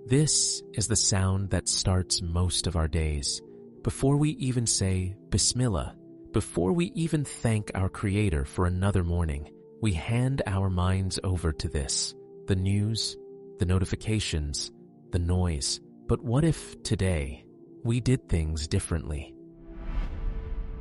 This is the sound that starts most of our days. Before we even say Bismillah, before we even thank our Creator for another morning, we hand our minds over to this. The news, the notifications, the noise. But what if today we did things differently?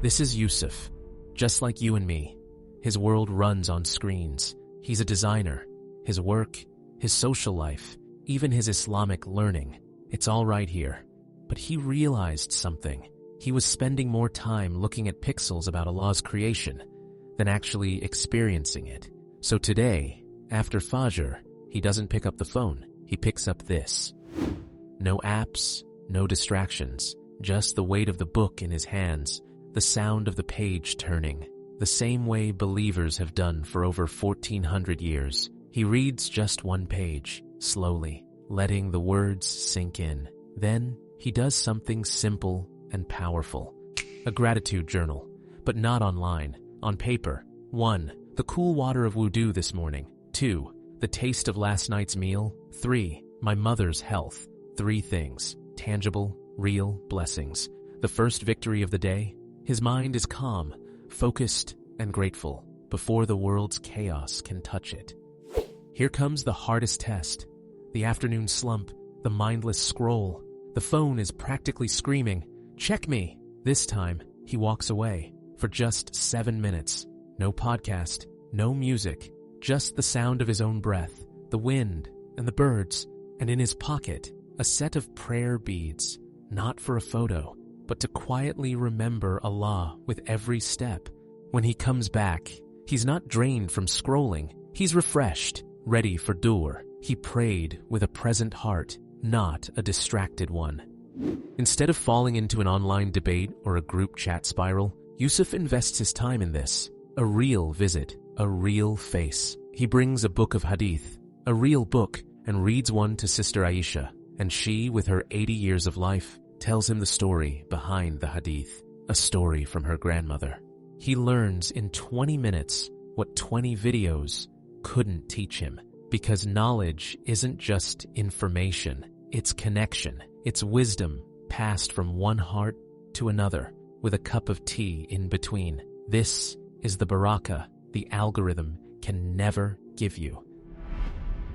This is Yusuf, just like you and me. His world runs on screens. He's a designer. His work, his social life, even his Islamic learning, it's all right here. But he realized something. He was spending more time looking at pixels about Allah's creation than actually experiencing it. So today, after Fajr, he doesn't pick up the phone. He picks up this. No apps, no distractions, just the weight of the book in his hands, the sound of the page turning, the same way believers have done for over 1400 years. He reads just one page, slowly, letting the words sink in. Then he does something simple and powerful. A gratitude journal, but not online, on paper. 1. The cool water of wudu this morning. 2. The taste of last night's meal. 3. My mother's health. 3 things, tangible, real blessings. The first victory of the day. His mind is calm, focused, and grateful before the world's chaos can touch it. Here comes the hardest test. The afternoon slump, the mindless scroll. The phone is practically screaming, "Check me!" This time, he walks away for just 7 minutes. No podcast, no music, just the sound of his own breath, the wind, and the birds. And in his pocket, a set of prayer beads, not for a photo, but to quietly remember Allah with every step. When he comes back, he's not drained from scrolling. He's refreshed, ready for dur. He prayed with a present heart, not a distracted one. Instead of falling into an online debate or a group chat spiral, Yusuf invests his time in this. A real visit, a real face. He brings a book of hadith, a real book, and reads one to Sister Aisha. And she, with her 80 years of life, tells him the story behind the hadith, a story from her grandmother. He learns in 20 minutes what 20 videos couldn't teach him. Because knowledge isn't just information, it's connection. It's wisdom passed from one heart to another with a cup of tea in between. This is the barakah the algorithm can never give you.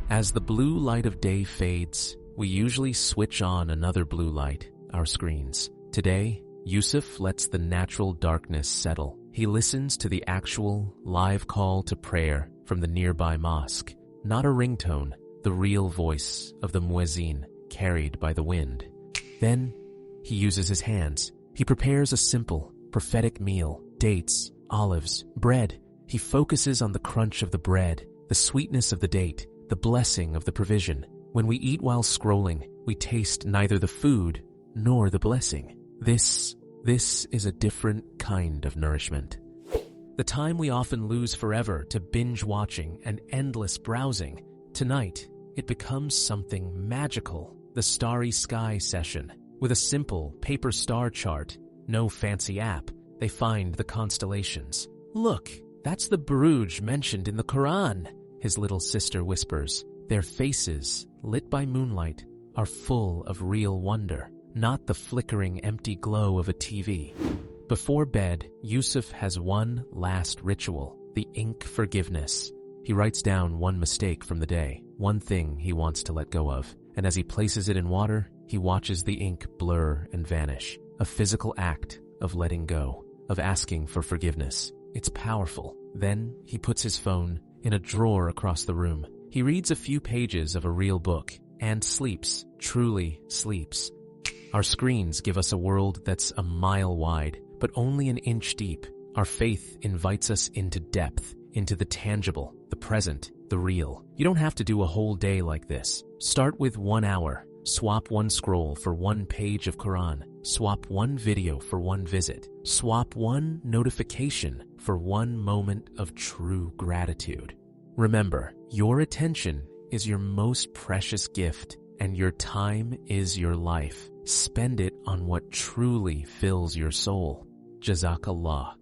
As the blue light of day fades, we usually switch on another blue light, our screens. Today, Yusuf lets the natural darkness settle. He listens to the actual live call to prayer from the nearby mosque. Not a ringtone, the real voice of the muezzin carried by the wind. Then, he uses his hands. He prepares a simple, prophetic meal. Dates, olives, bread. He focuses on the crunch of the bread, the sweetness of the date, the blessing of the provision. When we eat while scrolling, we taste neither the food nor the blessing. This is a different kind of nourishment. The time we often lose forever to binge watching and endless browsing, tonight it becomes something magical. The starry sky session. With a simple paper star chart, no fancy app, they find the constellations. "Look, that's the Buruj mentioned in the Quran," his little sister whispers. Their faces, lit by moonlight, are full of real wonder, not the flickering empty glow of a TV. Before bed, Yusuf has one last ritual, the ink forgiveness. He writes down one mistake from the day, one thing he wants to let go of, and as he places it in water, he watches the ink blur and vanish. A physical act of letting go, of asking for forgiveness. It's powerful. Then he puts his phone in a drawer across the room. He reads a few pages of a real book and sleeps, truly sleeps. Our screens give us a world that's a mile wide, but only an inch deep. Our faith invites us into depth, into the tangible, the present, the real. You don't have to do a whole day like this. Start with 1 hour. Swap one scroll for one page of Quran. Swap one video for one visit. Swap one notification for one moment of true gratitude. Remember, your attention is your most precious gift, and your time is your life. Spend it on what truly fills your soul. Jazakallah.